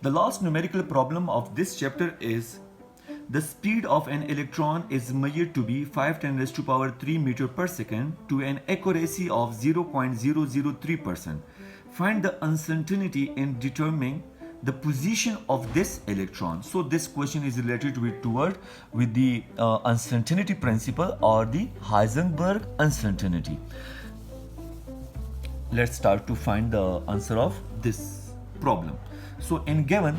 The last numerical problem of this chapter is the speed of an electron is measured to be 5 10 raised to power 3 meter per second to an accuracy of 0.003%. Find the uncertainty in determining the position of this electron. So this question is related with the uncertainty principle or the Heisenberg uncertainty. Let's start to find the answer of this problem. So in given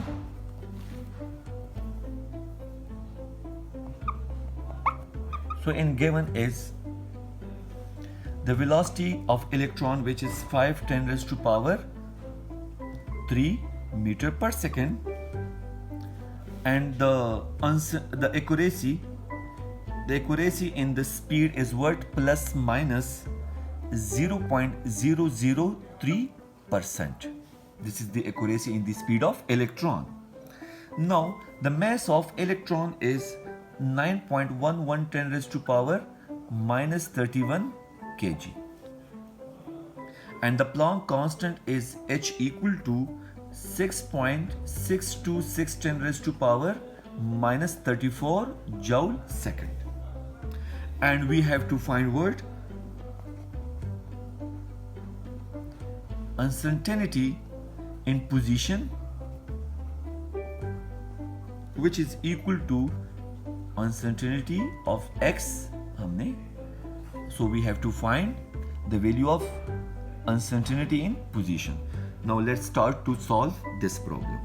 is the velocity of electron, which is 5 10 raised to power 3 meter per second, and the accuracy in the speed is what? Plus minus 0.003%. This is the accuracy in the speed of electron. Now the mass of electron is 9.11 10 raised to power minus 31 kg, and the Planck constant is h equal to 6.626 10 raised to power minus 34 joule second. And we have to find what? Uncertainty in position, which is equal to uncertainty of x हमने, so we have to find the value of uncertainty in position. Now let's start to solve this problem.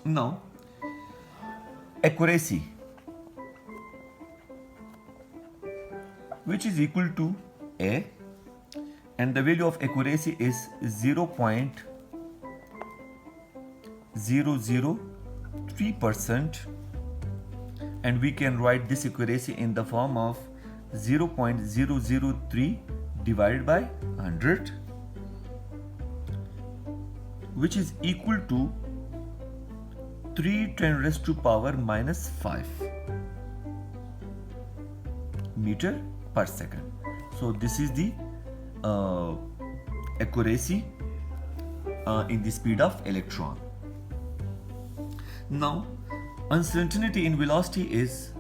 Now accuracy, which is equal to A, and the value of accuracy is 0.003%, and we can write this accuracy in the form of 0.003 divided by 100, which is equal to 3 10 raised to power minus 5 meter per second. So this is the accuracy in the speed of electron. Now uncertainty in velocity is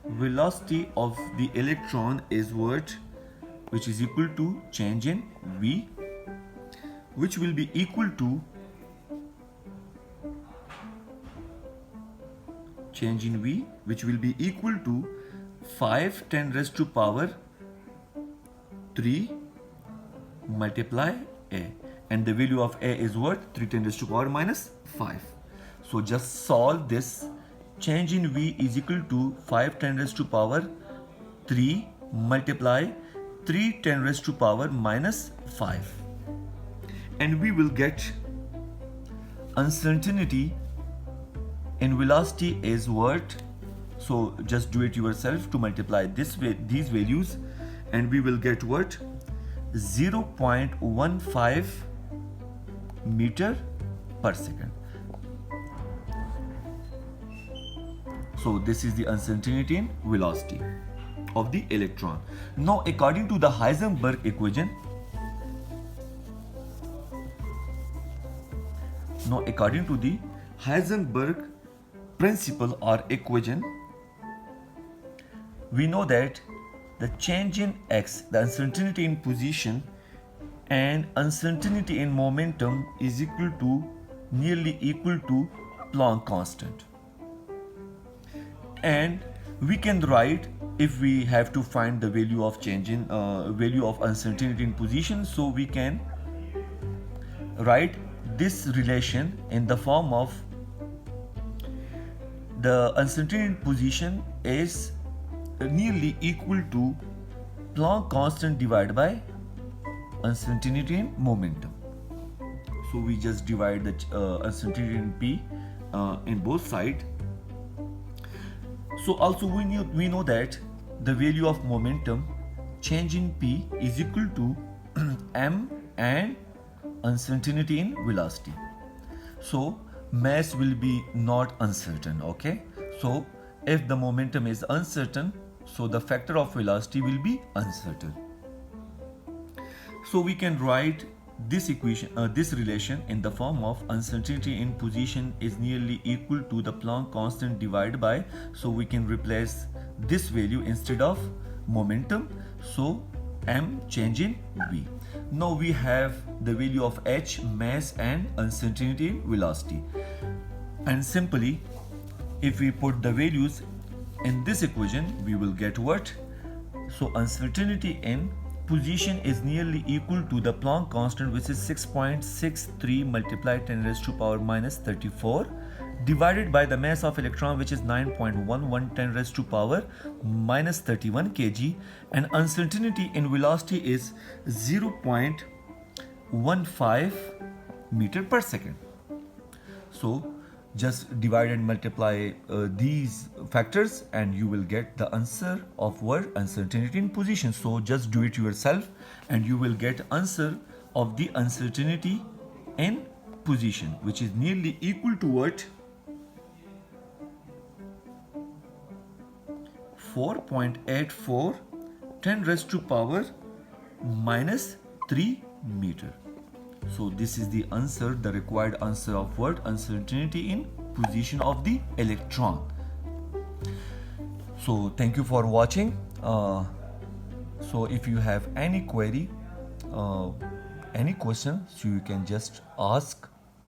velocity of the electron is what? Which is equal to change in v, which will be equal to change in v, which will be equal to 5 10 raised to power 3 multiply a, and the value of a is what? 3 10 raised to power minus 5. So just solve this. Change in v is equal to 5 10 raised to power 3 multiply 3 10 raised to power minus 5, and we will get uncertainty in velocity is what? So just do it yourself to multiply these values, and we will get what? 0.15 meter per second. So this is the uncertainty in velocity of the electron. Now according to the Heisenberg equation, principle or equation, we know that the change in x, the uncertainty in position and uncertainty in momentum is nearly equal to Planck constant. And we can write, if we have to find the value of value of uncertainty in position, so we can write this relation in the form of the uncertainty in position is nearly equal to Planck constant divided by uncertainty in momentum. So we just divide the uncertainty in p in both sides. So also we know that the value of momentum change in p is equal to m and uncertainty in velocity. So mass will be not uncertain, okay? So If the momentum is uncertain, so the factor of velocity will be uncertain. So we can write this equation, this relation in the form of uncertainty in position is nearly equal to the Planck constant divided by, so we can replace this value instead of momentum, so m change in v. Now we have the value of h, mass and uncertainty in velocity, and simply if we put the values in this equation we will get what? So uncertainty in position is nearly equal to the Planck constant, which is 6.63 multiplied 10 raised to power minus 34 divided by the mass of electron, which is 9.11 10 raised to power minus 31 kg, and uncertainty in velocity is 0.15 meter per second. So just divide and multiply these factors and you will get the answer of word uncertainty in position. So just do it yourself and you will get answer of the uncertainty in position, which is nearly equal to what? 4.84 10 raised to power minus 3 meter. So this is the answer, the required answer of what? Uncertainty in position of the electron. So thank you for watching. So if you have any query, any question, so you can just ask